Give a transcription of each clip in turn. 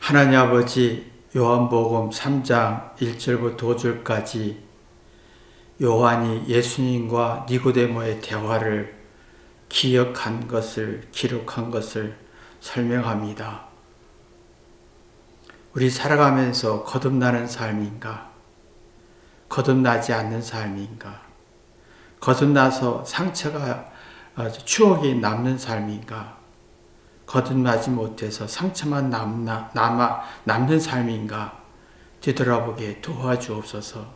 하나님 아버지, 요한복음 3장 1절부터 5절까지 요한이 예수님과 니고데모의 대화를 기록한 것을 설명합니다. 우리 살아가면서 거듭나는 삶인가? 거듭나지 않는 삶인가? 거듭나서 상처가 추억이 남는 삶인가? 거듭나지 못해서 상처만 남는 삶인가? 되돌아보게 도와주옵소서.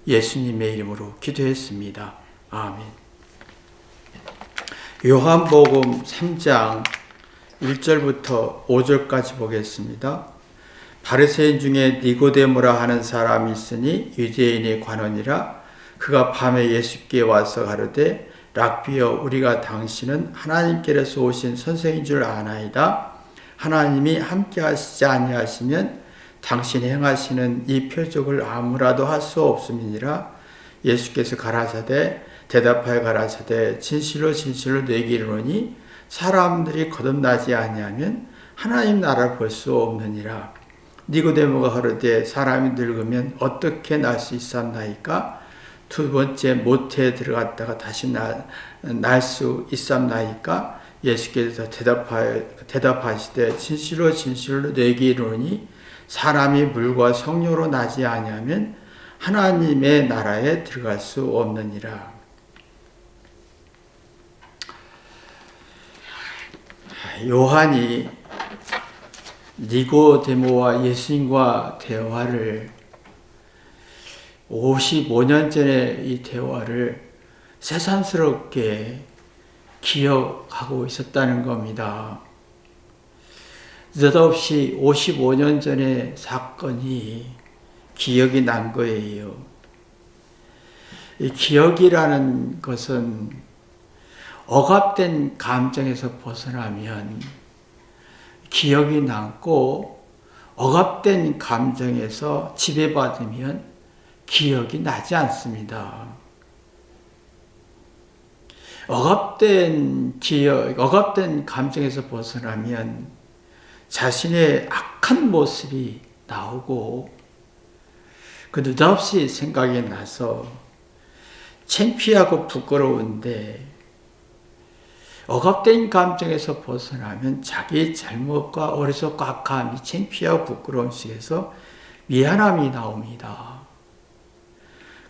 예수님의 이름으로 기도했습니다. 아멘. 요한복음 3장 1절부터 5절까지 보겠습니다. 바리새인 중에 니고데모라 하는 사람이 있으니 유대인의 관원이라. 그가 밤에 예수께 와서 가르되 락비여, 우리가 당신은 하나님께로서 오신 선생인 줄 아나이다. 하나님이 함께 하시지 아니하시면 당신이 행하시는 이 표적을 아무라도 할 수 없음이니라. 예수께서 대답하여 가라사대 진실로 진실로 내게 이르노니 사람들이 거듭나지 아니하면 하나님 나라를 볼 수 없느니라. 니고데모가 가로되 사람이 늙으면 어떻게 날 수 있었나이까? 두 번째 모태에 들어갔다가 다시 날 수 있었나이까? 예수께서 대답하시되 진실로 진실로 내게 이르노니 사람이 물과 성령으로 나지 아니하면 하나님의 나라에 들어갈 수 없느니라. 요한이 니고데모와 예수님과 대화를 55년 전에 이 대화를 새삼스럽게 기억하고 있었다는 겁니다. 느닷없이 55년 전의 사건이 기억이 난 거예요. 이 기억이라는 것은 억압된 감정에서 벗어나면 기억이 남고, 억압된 감정에서 지배받으면 기억이 나지 않습니다. 억압된 감정에서 벗어나면 자신의 악한 모습이 나오고, 그 느닷없이 생각이 나서 창피하고 부끄러운데, 억압된 감정에서 벗어나면 자기의 잘못과 어리석고 악함이 창피하고 부끄러움 속에서 미안함이 나옵니다.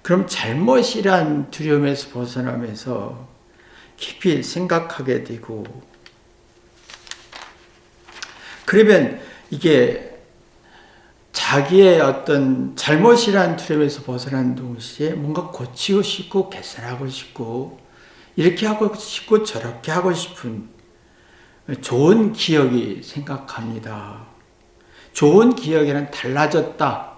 그럼 잘못이란 두려움에서 벗어나면서 깊이 생각하게 되고, 그러면 이게 자기의 어떤 잘못이란 두려움에서 벗어나는 동시에 뭔가 고치고 싶고 개선하고 싶고 이렇게 하고 싶고 저렇게 하고 싶은 좋은 기억이 생각합니다. 좋은 기억에는 달라졌다.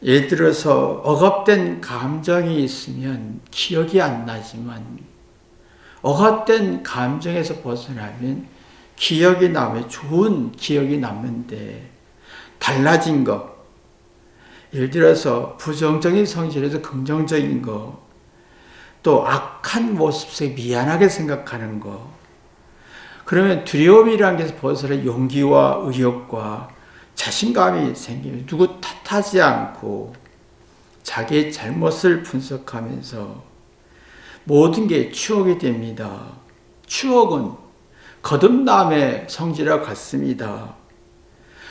예를 들어서 억압된 감정이 있으면 기억이 안 나지만 억압된 감정에서 벗어나면 기억이 나면 좋은 기억이 남는데, 달라진 것, 예를 들어서 부정적인 성질에서 긍정적인 것, 또 악한 모습 속에 미안하게 생각하는 것, 그러면 두려움이라는 것에서 벗어나 용기와 의욕과 자신감이 생기면 누구 탓하지 않고 자기의 잘못을 분석하면서 모든 게 추억이 됩니다. 추억은 거듭남의 성질과 같습니다.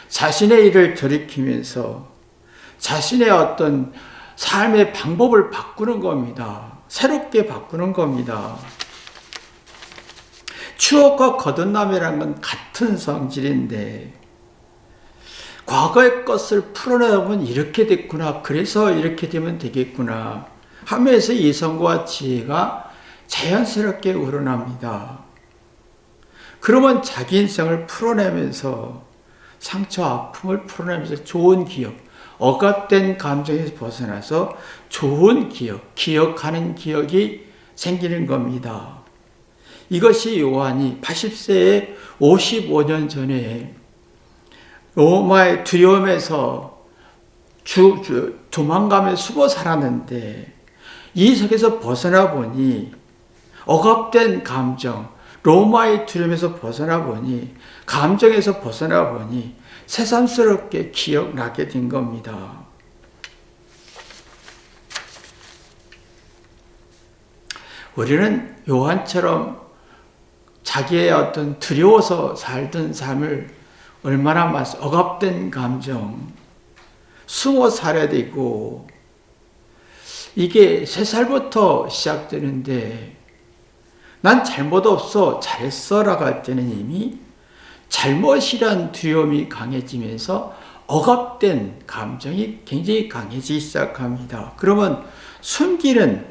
자신의 일을 돌이키면서 자신의 어떤 삶의 방법을 바꾸는 겁니다. 새롭게 바꾸는 겁니다. 추억과 거듭남이라는 건 같은 성질인데, 과거의 것을 풀어내보면 이렇게 됐구나, 그래서 이렇게 되면 되겠구나 하면서 이성과 지혜가 자연스럽게 우러납니다. 그러면 자기 인생을 풀어내면서 상처, 아픔을 풀어내면서 좋은 기억, 억압된 감정에서 벗어나서 좋은 기억, 기억하는 기억이 생기는 겁니다. 이것이 요한이 80세에 55년 전에 로마의 두려움에서 도망가며 숨어 살았는데, 이 속에서 벗어나 보니 억압된 감정, 로마의 두려움에서 벗어나 보니, 감정에서 벗어나 보니 새삼스럽게 기억나게 된 겁니다. 우리는 요한처럼 자기의 어떤 두려워서 살던 삶을 얼마나 억압된 감정, 숨어 살아야 되고, 이게 3살부터 시작되는데, 난 잘못 없어, 잘했어 라고 할 때는 이미 잘못이란 두려움이 강해지면서 억압된 감정이 굉장히 강해지기 시작합니다. 그러면 숨기는,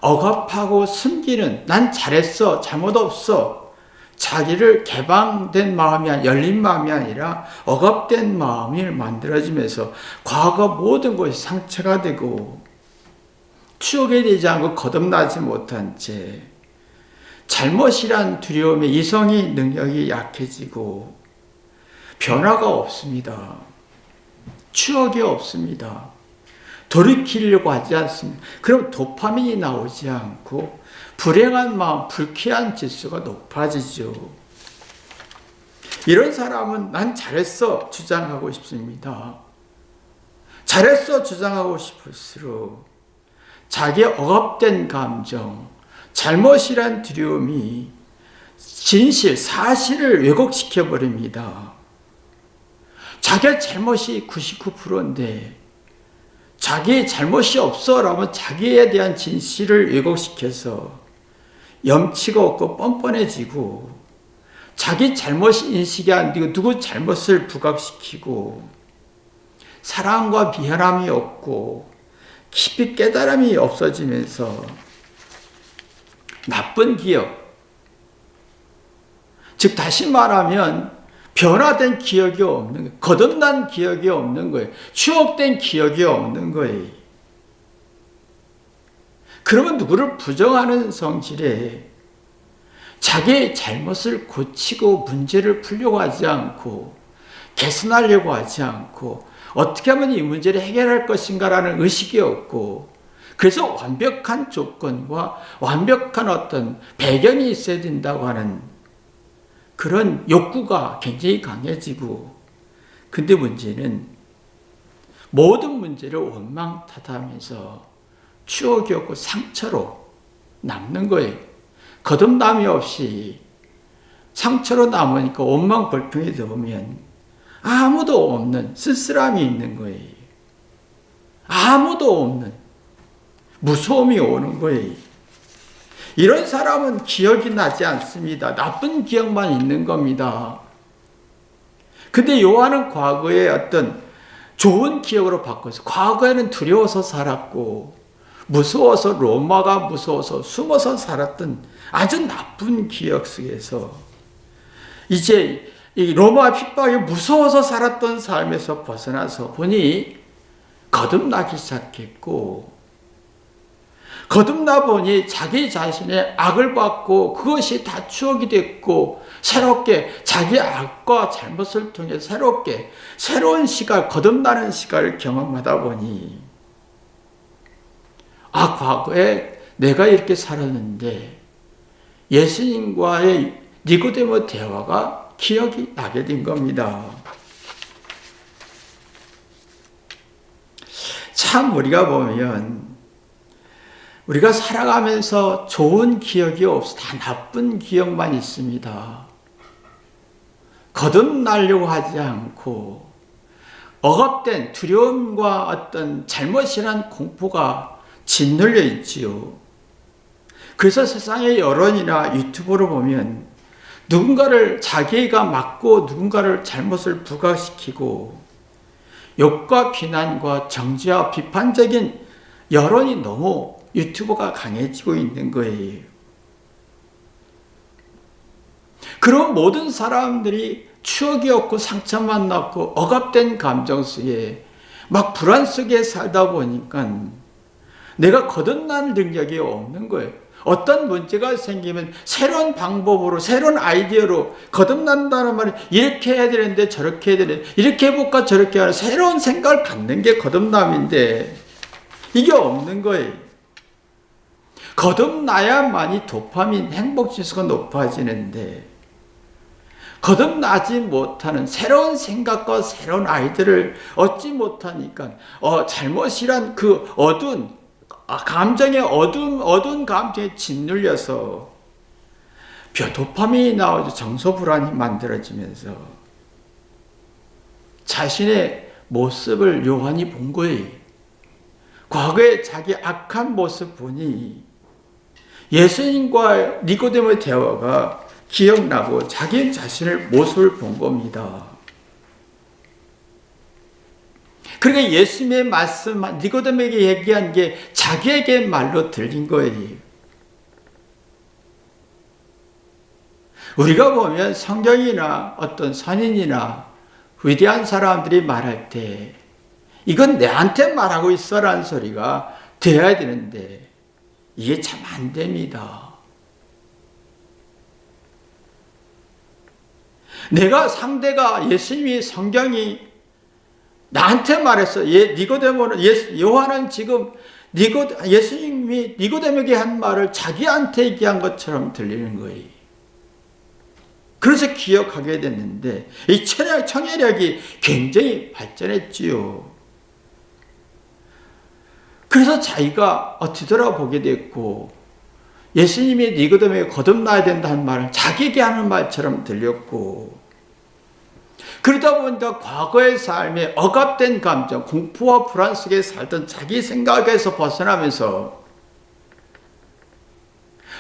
억압하고 숨기는, 난 잘했어, 잘못 없어, 자기를 개방된 마음이 열린 마음이 아니라 억압된 마음이 만들어지면서 과거 모든 것이 상처가 되고 추억이 되지 않고 거듭나지 못한 채 잘못이란 두려움에 이성의 능력이 약해지고 변화가 없습니다. 추억이 없습니다. 돌이키려고 하지 않습니다. 그럼 도파민이 나오지 않고 불행한 마음, 불쾌한 지수가 높아지죠. 이런 사람은 난 잘했어 주장하고 싶습니다. 잘했어 주장하고 싶을수록 자기의 억압된 감정, 잘못이란 두려움이 진실, 사실을 왜곡시켜 버립니다. 자기의 잘못이 99%인데 자기의 잘못이 없어 라면 자기에 대한 진실을 왜곡시켜서 염치가 없고 뻔뻔해지고 자기 잘못 인식이 안 되고 누구 잘못을 부각시키고 사랑과 미안함이 없고 깊이 깨달음이 없어지면서 나쁜 기억, 즉 다시 말하면 변화된 기억이 없는 거예요. 거듭난 기억이 없는 거예요. 추억된 기억이 없는 거예요. 그러면 누구를 부정하는 성질에 자기의 잘못을 고치고 문제를 풀려고 하지 않고 개선하려고 하지 않고 어떻게 하면 이 문제를 해결할 것인가라는 의식이 없고 그래서 완벽한 조건과 완벽한 어떤 배경이 있어야 된다고 하는 그런 욕구가 굉장히 강해지고 근데 문제는 모든 문제를 원망 탓하면서 추억이 없고 상처로 남는 거예요. 거듭남이 없이 상처로 남으니까 원망 불평이 들어오면 아무도 없는 쓸쓸함이 있는 거예요. 아무도 없는 무서움이 오는 거예요. 이런 사람은 기억이 나지 않습니다. 나쁜 기억만 있는 겁니다. 근데 요한은 과거에 어떤 좋은 기억으로 바꿔서 과거에는 두려워서 살았고 무서워서 로마가 무서워서 숨어서 살았던 아주 나쁜 기억 속에서 이제 이 로마 핍박에 무서워서 살았던 삶에서 벗어나서 보니 거듭나기 시작했고 거듭나 보니 자기 자신의 악을 받고 그것이 다 추억이 됐고 새롭게 자기 악과 잘못을 통해 새롭게 새로운 시각, 거듭나는 시각을 경험하다 보니 과거에 내가 이렇게 살았는데 예수님과의 니고데모 대화가 기억이 나게 된 겁니다. 참 우리가 보면 우리가 살아가면서 좋은 기억이 없어 다 나쁜 기억만 있습니다. 거듭나려고 하지 않고 억압된 두려움과 어떤 잘못이란 공포가 짓눌려 있지요. 그래서 세상의 여론이나 유튜브로 보면 누군가를 자기가 맞고 누군가를 잘못을 부각시키고 욕과 비난과 정죄와 비판적인 여론이 너무 유튜브가 강해지고 있는 거예요. 그런 모든 사람들이 추억이 없고 상처만 났고 억압된 감정 속에 막 불안 속에 살다 보니까 내가 거듭날 능력이 없는 거예요. 어떤 문제가 생기면 새로운 방법으로 새로운 아이디어로 거듭난다는 말은 이렇게 해야 되는데 저렇게 해야 되는데 이렇게 해볼까 저렇게 하는 새로운 생각을 갖는 게 거듭남인데 이게 없는 거예요. 거듭나야만이 도파민 행복지수가 높아지는데 거듭나지 못하는 새로운 생각과 새로운 아이디어를 얻지 못하니까 잘못이란 그 감정의 어두운 감정에 짓눌려서 도파민이 나오죠. 정서불안이 만들어지면서 자신의 모습을 요한이 본 거예요. 과거에 자기 악한 모습 보니 예수님과 니고데모의 대화가 기억나고 자기 자신의 모습을 본 겁니다. 그러니까 예수님의 말씀, 니고데모에게 얘기한 게 자기에게 말로 들린 거예요. 우리가 보면 성경이나 어떤 선인이나 위대한 사람들이 말할 때 이건 내한테 말하고 있어라는 소리가 되어야 되는데 이게 참 안 됩니다. 내가 상대가 예수님이 성경이 나한테 말했어. 니고데모는 요한은 지금 예수님이 니고데모에게 한 말을 자기한테 얘기한 것처럼 들리는 거예요. 그래서 기억하게 됐는데 이 청해력이 굉장히 발전했지요. 그래서 자기가 뒤돌아보게 됐고 예수님이 니고데모에게 거듭나야 된다는 말을 자기에게 하는 말처럼 들렸고 그러다 보니까 과거의 삶에 억압된 감정, 공포와 불안 속에 살던 자기 생각에서 벗어나면서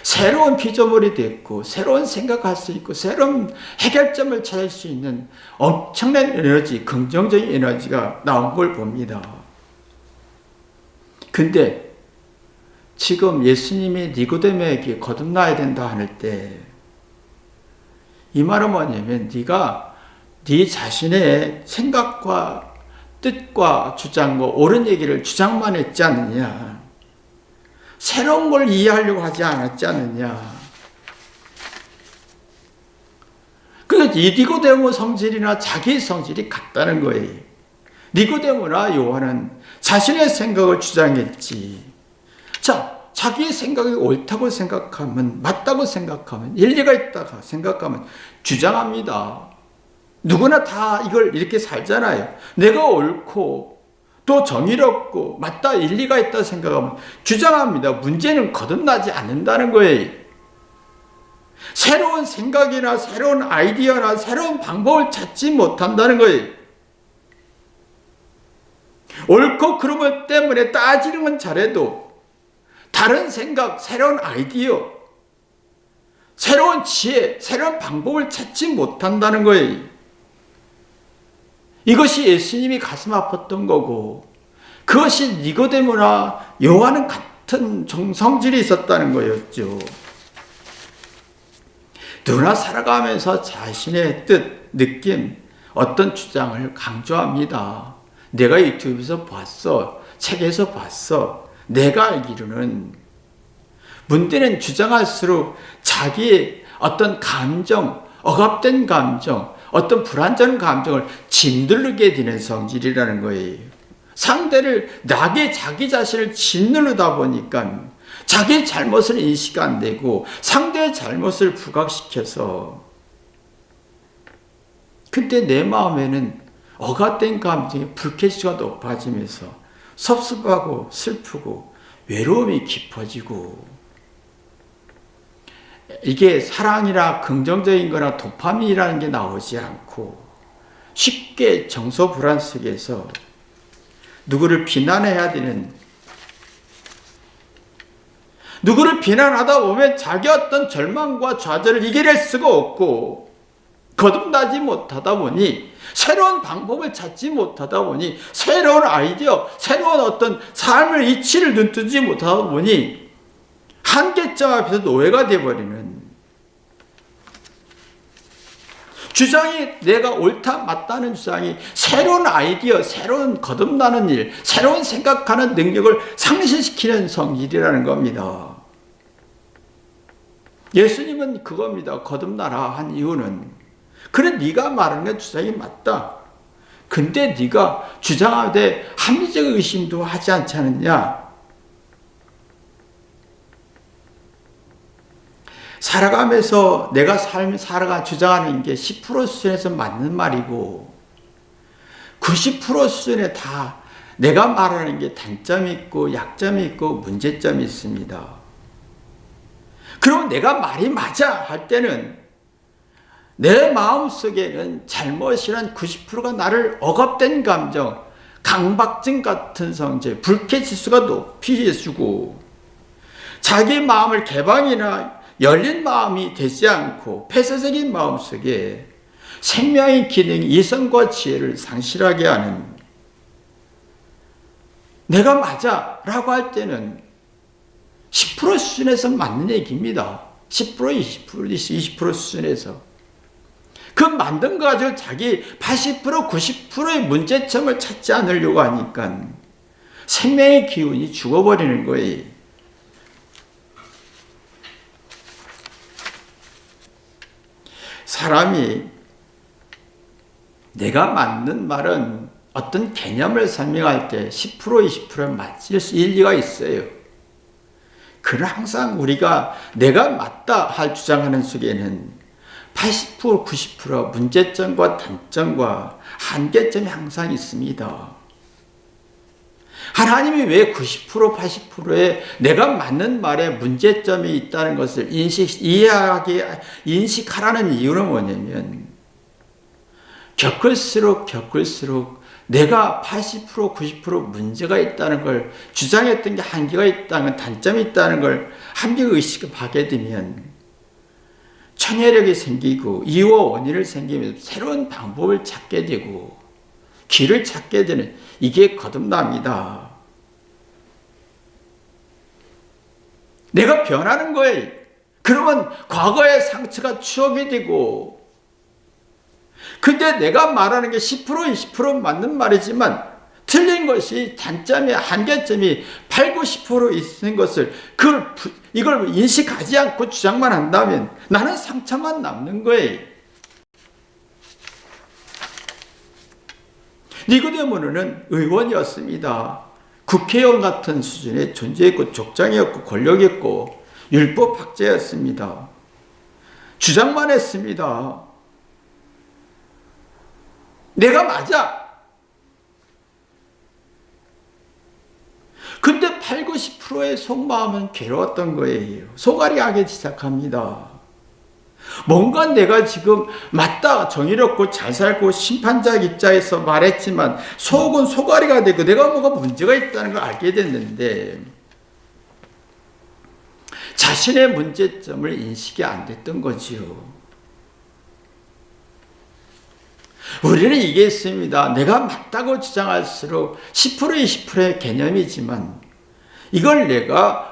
새로운 피조물이 됐고 새로운 생각할 수 있고 새로운 해결점을 찾을 수 있는 엄청난 에너지, 긍정적인 에너지가 나온 걸 봅니다. 근데 지금 예수님이 니고데모에게 거듭나야 된다 할 때 이 말은 뭐냐면 네가 네 자신의 생각과 뜻과 주장과 옳은 얘기를 주장만 했지 않느냐, 새로운 걸 이해하려고 하지 않았지 않느냐. 그러니까 이 니고데모 성질이나 자기 성질이 같다는 거예요. 니고데모나 요한은 자신의 생각을 주장했지. 자, 자기의 생각이 옳다고 생각하면, 맞다고 생각하면, 일리가 있다고 생각하면 주장합니다. 누구나 다 이걸 이렇게 살잖아요. 내가 옳고 또 정의롭고 맞다, 일리가 있다 생각하면 주장합니다. 문제는 거듭나지 않는다는 거예요. 새로운 생각이나 새로운 아이디어나 새로운 방법을 찾지 못한다는 거예요. 옳고 그름을 때문에 따지는 건 잘해도 다른 생각, 새로운 아이디어, 새로운 지혜, 새로운 방법을 찾지 못한다는 거예요. 이것이 예수님이 가슴 아팠던 거고 그것이 니고데모나 요한은 같은 성질이 있었다는 거였죠. 누구나 살아가면서 자신의 뜻, 느낌, 어떤 주장을 강조합니다. 내가 유튜브에서 봤어, 책에서 봤어, 내가 알기로는. 문제는 주장할수록 자기의 어떤 감정, 억압된 감정, 어떤 불안정한 감정을 짓누르게 되는 성질이라는 거예요. 상대를 자기 자신을 짓누르다 보니까 자기 잘못을 인식 안 되고 상대의 잘못을 부각시켜서 그때 내 마음에는 억압된 감정의 불쾌지수가 높아지면서 섭섭하고 슬프고 외로움이 깊어지고 이게 사랑이나 긍정적인 거나 도파민이라는 게 나오지 않고 쉽게 정서 불안 속에서 누구를 비난해야 되는, 누구를 비난하다 보면 자기 어떤 절망과 좌절을 이겨낼 수가 없고 거듭나지 못하다 보니 새로운 방법을 찾지 못하다 보니 새로운 아이디어, 새로운 어떤 삶의 이치를 눈뜨지 못하다 보니 한계점 앞에서 노예가 되어버리는, 주장이 내가 옳다 맞다는 주장이 새로운 아이디어, 새로운 거듭나는 일, 새로운 생각하는 능력을 상실시키는 성질이라는 겁니다. 예수님은 그겁니다. 거듭나라 한 이유는 그래, 네가 말하는 게 주장이 맞다. 근데 네가 주장하되 합리적 의심도 하지 않지 않느냐. 살아가면서 내가 주장하는 게 10% 수준에서 맞는 말이고 90% 수준에 다 내가 말하는 게 단점이 있고 약점이 있고 문제점이 있습니다. 그럼 내가 말이 맞아 할 때는 내 마음속에는 잘못이란 90%가 나를 억압된 감정, 강박증 같은 성질, 불쾌지수가 높이 해주고 자기 마음을 개방이나 열린 마음이 되지 않고 폐쇄적인 마음 속에 생명의 기능, 이성과 지혜를 상실하게 하는 내가 맞아 라고 할 때는 10% 수준에서 맞는 얘기입니다. 10%, 20% 수준에서. 그 만든 거 가지고 자기 80%, 90%의 문제점을 찾지 않으려고 하니까 생명의 기운이 죽어버리는 거예요. 사람이 내가 맞는 말은 어떤 개념을 설명할 때 10%, 20% 맞을 수 일리가 있어요. 그러나 항상 우리가 내가 맞다 할 주장하는 속에는 80%, 90% 문제점과 단점과 한계점이 항상 있습니다. 하나님이 왜 90%, 80%의 내가 맞는 말에 문제점이 있다는 것을 인식하라는 이유는 뭐냐면 겪을수록 내가 80%, 90% 문제가 있다는 걸 주장했던 게 한계가 있다는 단점이 있다는 걸 함께 의식을 하게 되면 청혈력이 생기고 이유와 원인을 생기면서 새로운 방법을 찾게 되고 길을 찾게 되는 이게 거듭납니다. 내가 변하는 거예요. 그러면 과거의 상처가 추억이 되고 근데 내가 말하는 게 10%, 20% 맞는 말이지만 틀린 것이 단점이 한계점이 8, 90% 있는 것을 이걸 인식하지 않고 주장만 한다면 나는 상처만 남는 거예요. 니고데모는 의원이었습니다. 국회의원 같은 수준의 존재였고 족장이었고 권력이었고 율법학자였습니다. 주장만 했습니다. 내가 맞아. 근데 8, 90%의 속마음은 괴로웠던 거예요. 속앓이 하기 시작합니다. 뭔가 내가 지금 맞다, 정의롭고 잘 살고 심판자 입장에서 말했지만 속은 속앓이가 되고 내가 뭐가 문제가 있다는 걸 알게 됐는데 자신의 문제점을 인식이 안 됐던 거지요. 우리는 이게 있습니다. 내가 맞다고 주장할수록 10%, 20%의 개념이지만 이걸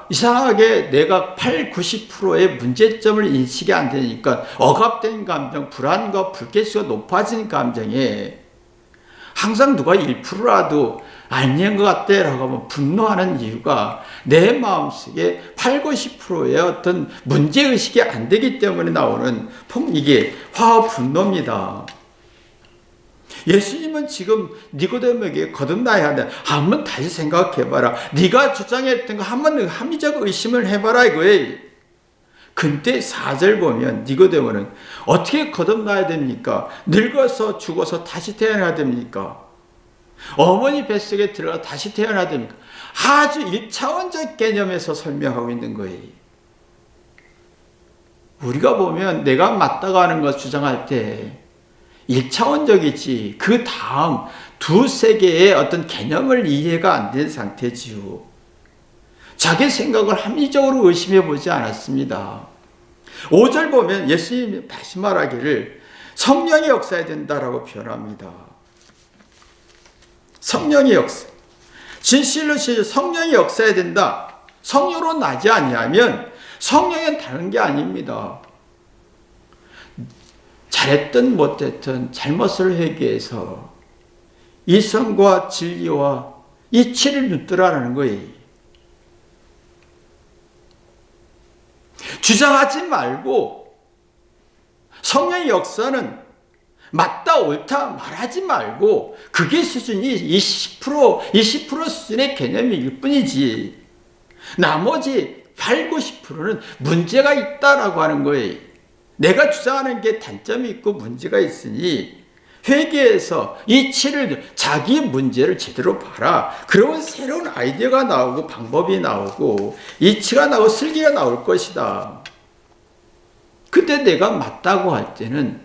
이상하게 내가 8, 90%의 문제점을 인식이 안 되니까 억압된 감정, 불안과 불쾌수가 높아진 감정에 항상 누가 1%라도 아닌 것 같아 라고 하면 분노하는 이유가 내 마음속에 8, 90%의 어떤 문제의식이 안 되기 때문에 나오는 이게 화와 분노입니다. 예수님은 지금 니고데모에게 거듭나야 한다. 한번 다시 생각해봐라. 네가 주장했던 거 한번 합리적 의심을 해봐라 이거예요. 근데 4절 보면 니고데모는 어떻게 거듭나야 됩니까? 늙어서 죽어서 다시 태어나야 됩니까? 어머니 뱃속에 들어가 다시 태어나야 됩니까? 아주 1차원적 개념에서 설명하고 있는 거예요. 우리가 보면 내가 맞다고 하는 것 주장할 때 1차원적이지 그 다음 두세 개의 어떤 개념을 이해가 안 된 상태지요. 자기 생각을 합리적으로 의심해 보지 않았습니다. 5절 보면 예수님이 다시 말하기를 성령이 역사해야 된다라고 표현합니다. 성령의 역사. 진실로 성령이 역사해야 된다. 성령으로 나지 않냐면 성령은 다른 게 아닙니다. 잘했든 못했든 잘못을 회개해서 이성과 진리와 이치를 붙들어라는 거예요. 주장하지 말고 성령의 역사는 맞다 옳다 말하지 말고 그게 수준이 20% 수준의 개념일 뿐이지 나머지 8, 90%는 문제가 있다라고 하는 거예요. 내가 주장하는 게 단점이 있고 문제가 있으니 회개해서 이치를 자기 문제를 제대로 봐라. 그러면 새로운 아이디어가 나오고 방법이 나오고 이치가 나오고 슬기가 나올 것이다. 그때 내가 맞다고 할 때는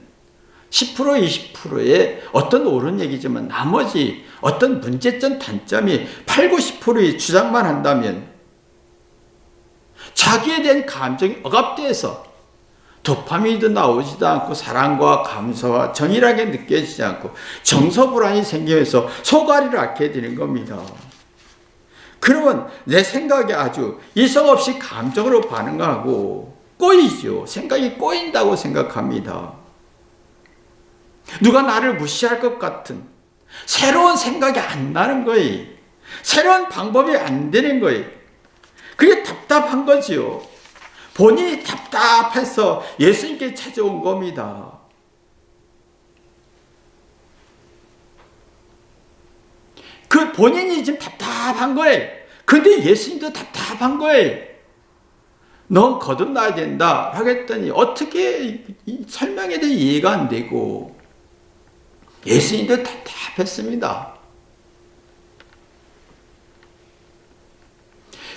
10% 20%의 어떤 옳은 얘기지만 나머지 어떤 문제점 단점이 8, 90%의 주장만 한다면 자기에 대한 감정이 억압돼서 도파민도 나오지도 않고 사랑과 감사와 정의라게 느껴지지 않고 정서불안이 생기면서 소가리를 앓게 되는 겁니다. 그러면 내 생각에 아주 이성 없이 감정으로 반응하고 꼬이죠. 생각이 꼬인다고 생각합니다. 누가 나를 무시할 것 같은 새로운 생각이 안 나는 거예요. 새로운 방법이 안 되는 거예요. 그게 답답한 거지요. 본인이 답답해서 예수님께 찾아온 겁니다. 그 본인이 지금 답답한 거예요. 근데 예수님도 답답한 거예요. 넌 거듭나야 된다 하겠더니 어떻게 설명에 대해 이해가 안 되고 예수님도 답답했습니다.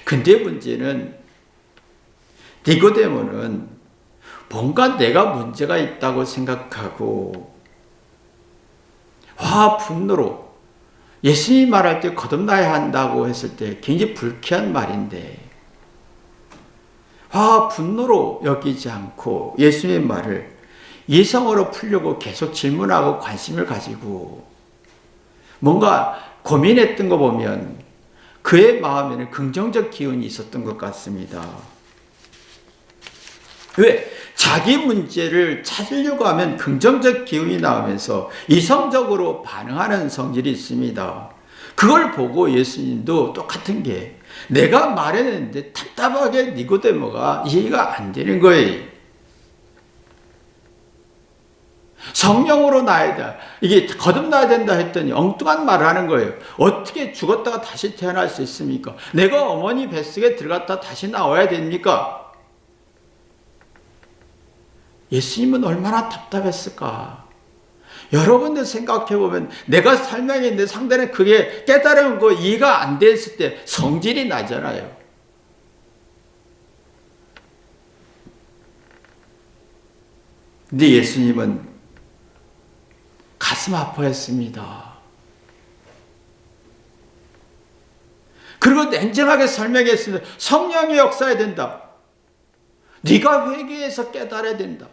근데 문제는 니고데모는 뭔가 내가 문제가 있다고 생각하고 화 분노로 예수님이 말할 때 거듭나야 한다고 했을 때 굉장히 불쾌한 말인데 화 분노로 여기지 않고 예수님의 말을 이성으로 풀려고 계속 질문하고 관심을 가지고 뭔가 고민했던 거 보면 그의 마음에는 긍정적 기운이 있었던 것 같습니다. 왜? 자기 문제를 찾으려고 하면 긍정적 기운이 나오면서 이성적으로 반응하는 성질이 있습니다. 그걸 보고 예수님도 똑같은 게 내가 말했는데 답답하게 니고데모가 이해가 안 되는 거예요. 성령으로 나야 돼. 이게 거듭나야 된다 했더니 엉뚱한 말을 하는 거예요. 어떻게 죽었다가 다시 태어날 수 있습니까? 내가 어머니 뱃속에 들어갔다 다시 나와야 됩니까? 예수님은 얼마나 답답했을까? 여러분들 생각해보면 내가 설명했는데 상대는 그게 깨달은 거 이해가 안 됐을 때 성질이 나잖아요. 근데 예수님은 가슴 아파했습니다. 그리고 냉정하게 설명했습니다. 성령이 역사해야 된다. 네가 회개해서 깨달아야 된다.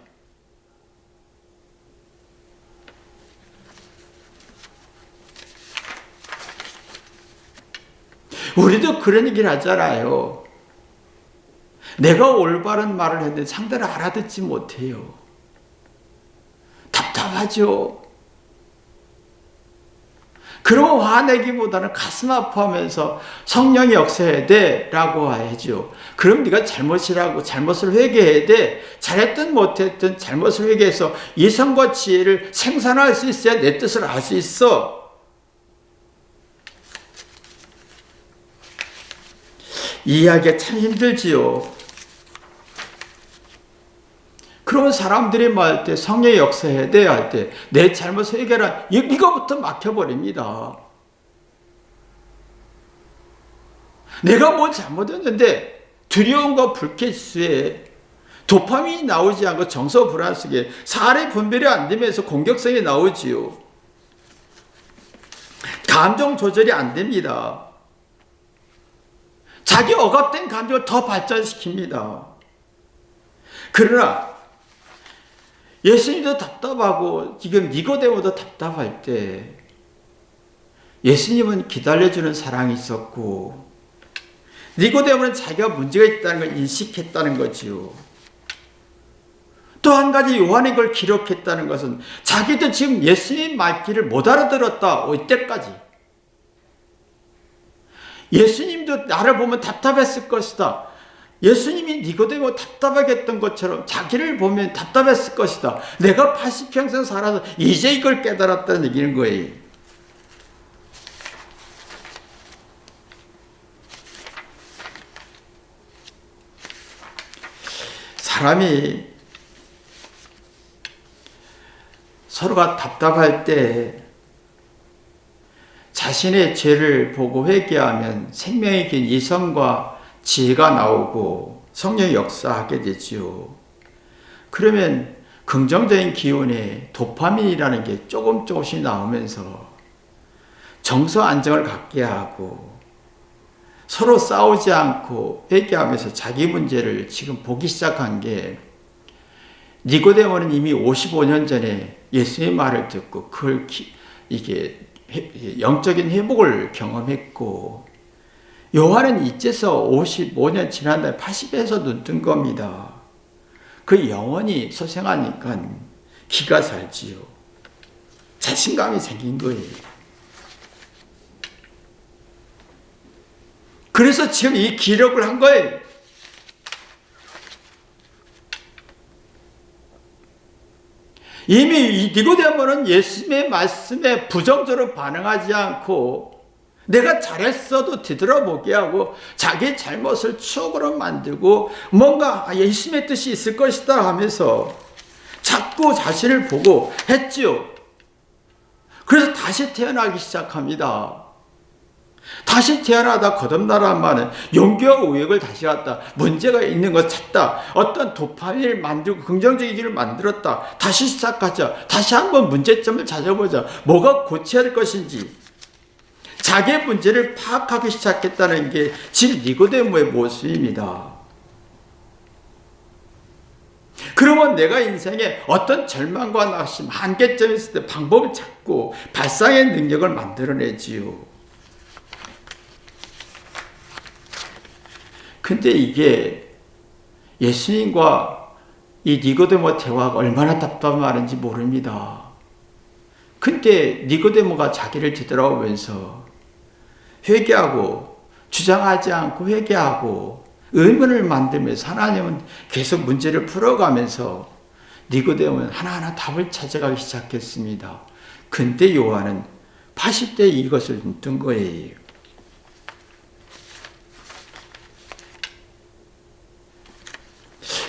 우리도 그런 얘기를 하잖아요. 내가 올바른 말을 했는데 상대를 알아듣지 못해요. 답답하죠. 그러면 화내기보다는 가슴 아파하면서 성령이 역사해야 돼 라고 하죠. 그럼 네가 잘못이라고 잘못을 회개해야 돼. 잘했든 못했든 잘못을 회개해서 이성과 지혜를 생산할 수 있어야 내 뜻을 알 수 있어. 이해하기가 참 힘들지요. 그러면 사람들이 말할 때 성령의 역사해야 돼 할 때 내 잘못을 해결한 이거부터 막혀버립니다. 내가 뭘 잘못했는데 두려움과 불쾌수에 도파민이 나오지 않고 정서 불안 속에 살의 분별이 안 되면서 공격성이 나오지요. 감정 조절이 안 됩니다. 자기 억압된 감정을 더 발전시킵니다. 그러나 예수님도 답답하고 지금 니고데모도 답답할 때 예수님은 기다려주는 사랑이 있었고 니고데모는 자기가 문제가 있다는 걸 인식했다는 거지요. 또 한 가지 요한이 그걸 기록했다는 것은 자기도 지금 예수님 말귀를 못 알아들었다. 이때까지. 예수님도 나를 보면 답답했을 것이다. 예수님이 니고데모 답답하게 했던 것처럼 자기를 보면 답답했을 것이다. 내가 80평생 살아서 이제 이걸 깨달았다는 얘기는 거예요. 사람이 서로가 답답할 때 자신의 죄를 보고 회개하면 생명이 긴 이성과 지혜가 나오고 성령이 역사하게 되지요. 그러면 긍정적인 기운에 도파민이라는 게 조금씩 나오면서 정서 안정을 갖게 하고 서로 싸우지 않고 회개하면서 자기 문제를 지금 보기 시작한 게, 니고데모는 이미 55년 전에 예수의 말을 듣고 그걸 이게 영적인 회복을 경험했고, 요한은 이제서 55년 지난 다음에 80에서 눈 뜬 겁니다. 그 영혼이 소생하니까 기가 살지요. 자신감이 생긴 거예요. 그래서 지금 이 기록을 한 거예요. 이미 이 니고데모는 예수님의 말씀에 부정적으로 반응하지 않고 내가 잘했어도 되돌아보게 하고 자기 잘못을 추억으로 만들고 뭔가 예수님의 뜻이 있을 것이다 하면서 자꾸 자신을 보고 했지요. 그래서 다시 태어나기 시작합니다. 다시 태어나다 거듭나란 말은 용기와 의욕을 다시 갖다, 문제가 있는 걸 찾다, 어떤 도파민을 만들고 긍정적인 길을 만들었다, 다시 시작하자, 다시 한번 문제점을 찾아보자, 뭐가 고쳐야 할 것인지 자기의 문제를 파악하기 시작했다는 게 지금 니고데모의 모습입니다. 그러면 내가 인생에 어떤 절망과 낙심, 한계점이 있을 때 방법을 찾고 발상의 능력을 만들어내지요. 근데 이게 예수님과 이 니고데모 대화가 얼마나 답답한지 모릅니다. 근데 니고데모가 자기를 뒤돌아오면서 회개하고, 주장하지 않고 회개하고 의문을 만들면서 하나님은 계속 문제를 풀어가면서 니고데모는 하나하나 답을 찾아가기 시작했습니다. 근데 요한은 80대 이것을 뜬 거예요.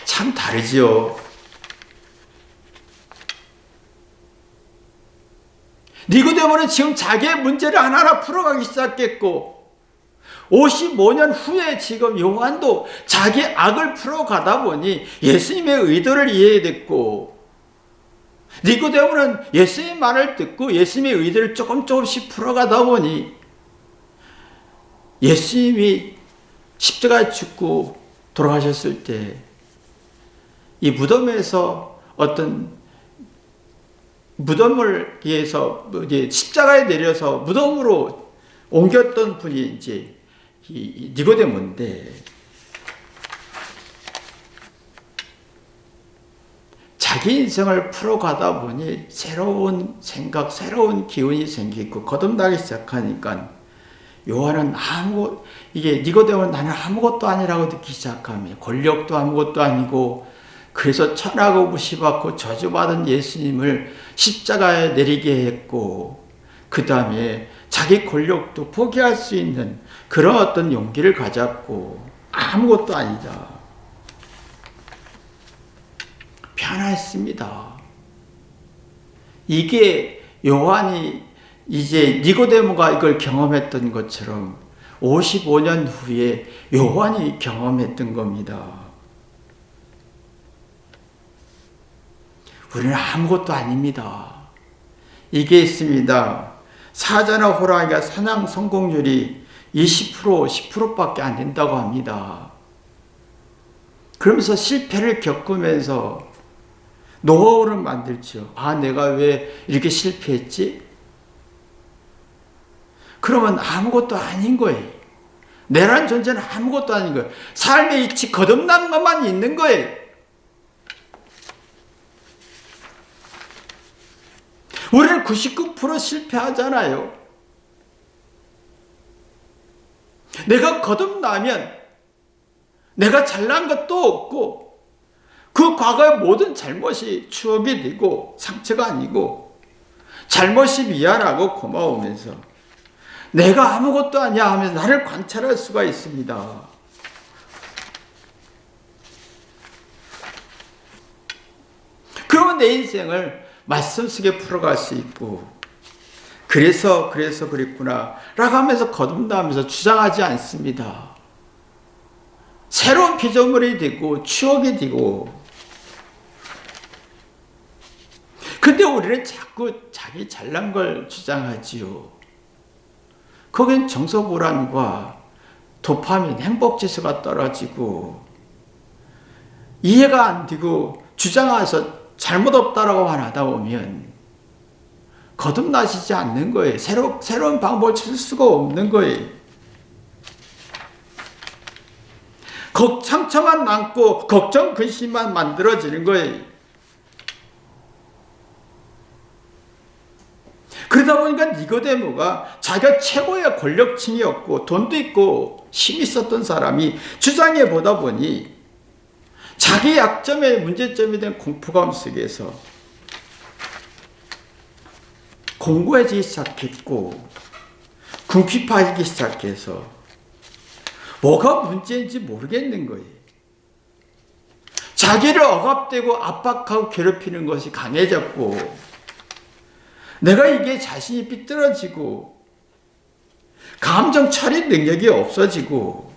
참 다르지요. 니고데모는 지금 자기의 문제를 하나하나 풀어가기 시작했고, 55년 후에 지금 요한도 자기 악을 풀어가다 보니 예수님의 의도를 이해했고, 니고데모는 예수님의 말을 듣고 예수님의 의도를 조금씩 풀어가다 보니 예수님이 십자가에 죽고 돌아가셨을 때 이 무덤에서 어떤 무덤을 위해서 십자가에 내려서 무덤으로 옮겼던 분이 이제 니고데모인데, 자기 인생을 풀어가다 보니 새로운 생각, 새로운 기운이 생기고 거듭나기 시작하니까 요한은 이게 니고데모는 나는 아무것도 아니라고 듣기 시작하며, 권력도 아무것도 아니고, 그래서 천하고 무시받고 저주받은 예수님을 십자가에 내리게 했고, 그 다음에 자기 권력도 포기할 수 있는 그런 어떤 용기를 가졌고, 아무것도 아니다, 변화했습니다. 이게 요한이 이제 니고데모가 이걸 경험했던 것처럼 55년 후에 요한이 경험했던 겁니다. 우리는 아무것도 아닙니다. 이게 있습니다. 사자나 호랑이가 사냥 성공률이 20%, 10%밖에 안 된다고 합니다. 그러면서 실패를 겪으면서 노하우를 만들죠. 내가 왜 이렇게 실패했지? 그러면 아무것도 아닌 거예요. 내란 존재는 아무것도 아닌 거예요. 삶의 이치 거듭난 것만 있는 거예요. 우리는 99% 실패하잖아요. 내가 거듭나면 내가 잘난 것도 없고, 그 과거의 모든 잘못이 추억이 되고 상처가 아니고, 잘못이 미안하고 고마우면서 내가 아무것도 아니야 하면서 나를 관찰할 수가 있습니다. 내 인생을 말씀 속에 풀어갈 수 있고, 그래서 그랬구나 라고 하면서 거듭나면서 주장하지 않습니다. 새로운 피조물이 되고 추억이 되고. 근데 우리는 자꾸 자기 잘난 걸 주장하지요. 거긴 정서불안과 도파민, 행복지수가 떨어지고 이해가 안 되고 주장해서 잘못 없다라고 말하다 보면 거듭나시지 않는 거예요. 새로운 방법을 찾을 수가 없는 거예요. 상처만 남고 걱정, 근심만 만들어지는 거예요. 그러다 보니까 니고데모가 자기가 최고의 권력층이었고 돈도 있고 힘이 있었던 사람이 주장해 보다 보니 자기 약점의 문제점이 된 공포감 속에서 공고해지기 시작했고 궁핍해지기 시작해서 뭐가 문제인지 모르겠는 거예요. 자기를 억압되고 압박하고 괴롭히는 것이 강해졌고 내가 이게 자신이 삐뚤어지고 감정 처리 능력이 없어지고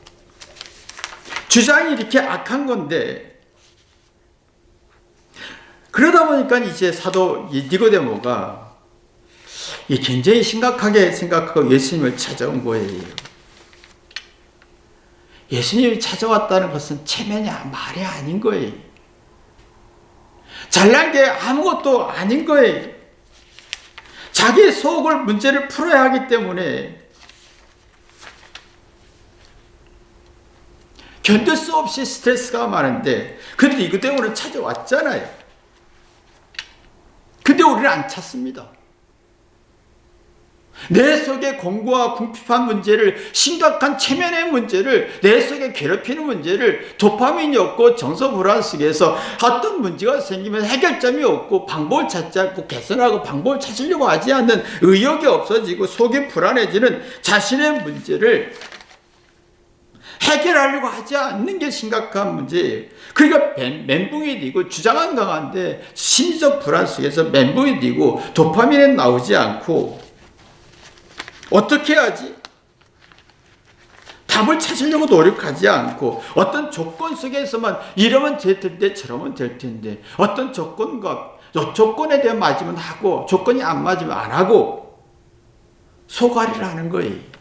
주장이 이렇게 악한 건데 그러다 보니까 이제 사도 니고데모가 굉장히 심각하게 생각하고 예수님을 찾아온 거예요. 예수님이 찾아왔다는 것은 체면이 말이 아닌 거예요. 잘난 게 아무것도 아닌 거예요. 자기의 속을 문제를 풀어야 하기 때문에 견딜 수 없이 스트레스가 많은데 근데 이것 때문에 찾아왔잖아요. 근데 우리는 안 찾습니다. 내 속에 공고와 궁핍한 문제를, 심각한 체면의 문제를, 내 속에 괴롭히는 문제를 도파민이 없고 정서불안 속에서 어떤 문제가 생기면 해결점이 없고 방법을 찾지 않고 개선하고 방법을 찾으려고 하지 않는 의욕이 없어지고 속이 불안해지는 자신의 문제를 해결하려고 하지 않는 게 심각한 문제예요. 그러니까 멘붕이 되고 주장은 강한데 심리적 불안 속에서 멘붕이 되고 도파민은 나오지 않고 어떻게 해야지? 답을 찾으려고 노력하지 않고 어떤 조건 속에서만 이러면 될 텐데 저러면 될 텐데 어떤 조건에 대한 맞으면 하고 조건이 안 맞으면 안 하고 소갈이를 하는 거예요.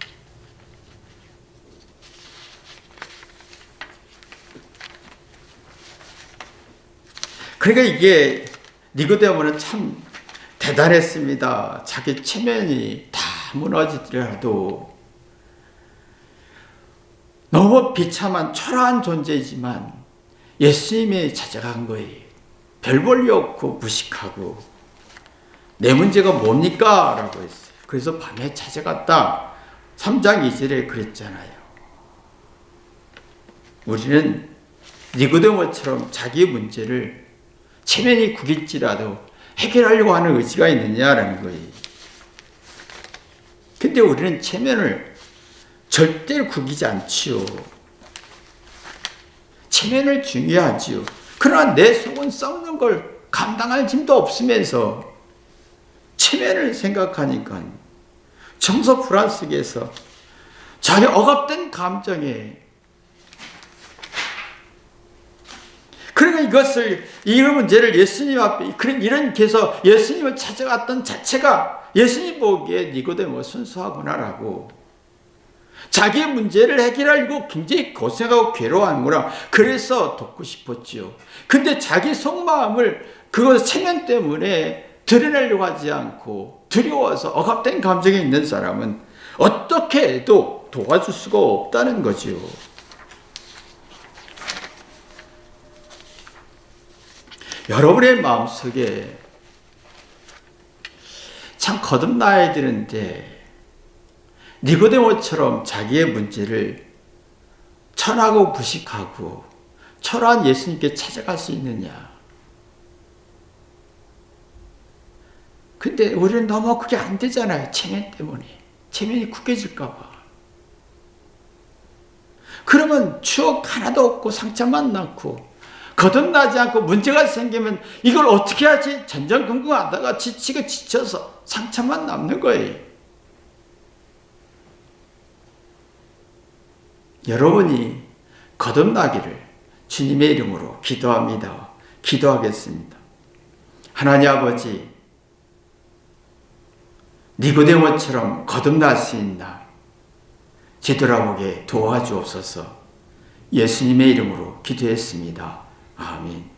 그러니까 이게 니고데모는 참 대단했습니다. 자기 체면이 다 무너지더라도 너무 비참한 초라한 존재이지만 예수님이 찾아간 거예요. 별 볼일 없고 무식하고 내 문제가 뭡니까? 라고 했어요. 그래서 밤에 찾아갔다. 3장 2절에 그랬잖아요. 우리는 니고데모처럼 자기 문제를 체면이 구길지라도 해결하려고 하는 의지가 있느냐라는 거예요. 근데 우리는 체면을 절대 구기지 않지요. 체면을 중요하지요. 그러나 내 속은 썩는 걸 감당할 힘도 없으면서 체면을 생각하니까 정서 불안 속에서 자기 억압된 감정에 그러니까 이런 문제를 예수님 앞에 이런 계서 예수님을 찾아갔던 자체가 예수님 보기에 니고데모 순수하구나라고 자기의 문제를 해결하려고 굉장히 고생하고 괴로워하는구나. 그래서 돕고 싶었지요. 근데 자기 속마음을 그것 체면 때문에 드러내려고 하지 않고 두려워서 억압된 감정이 있는 사람은 어떻게 해도 도와줄 수가 없다는 거지요. 여러분의 마음속에 참 거듭나야 되는데 니고데모처럼 자기의 문제를 천하고 무식하고 초라한 예수님께 찾아갈 수 있느냐. 근데 우리는 너무 그게 안 되잖아요. 체면 때문에. 체면이 굳게질까 봐. 그러면 추억 하나도 없고 상처만 남고 거듭나지 않고 문제가 생기면 이걸 어떻게 하지? 전전긍긍하다가 지치고 지쳐서 상처만 남는 거예요. 여러분이 거듭나기를 주님의 이름으로 기도합니다. 기도하겠습니다. 하나님 아버지, 니고데모처럼 거듭날 수 있나 되돌아보게 도와주옵소서. 예수님의 이름으로 기도했습니다. 아멘.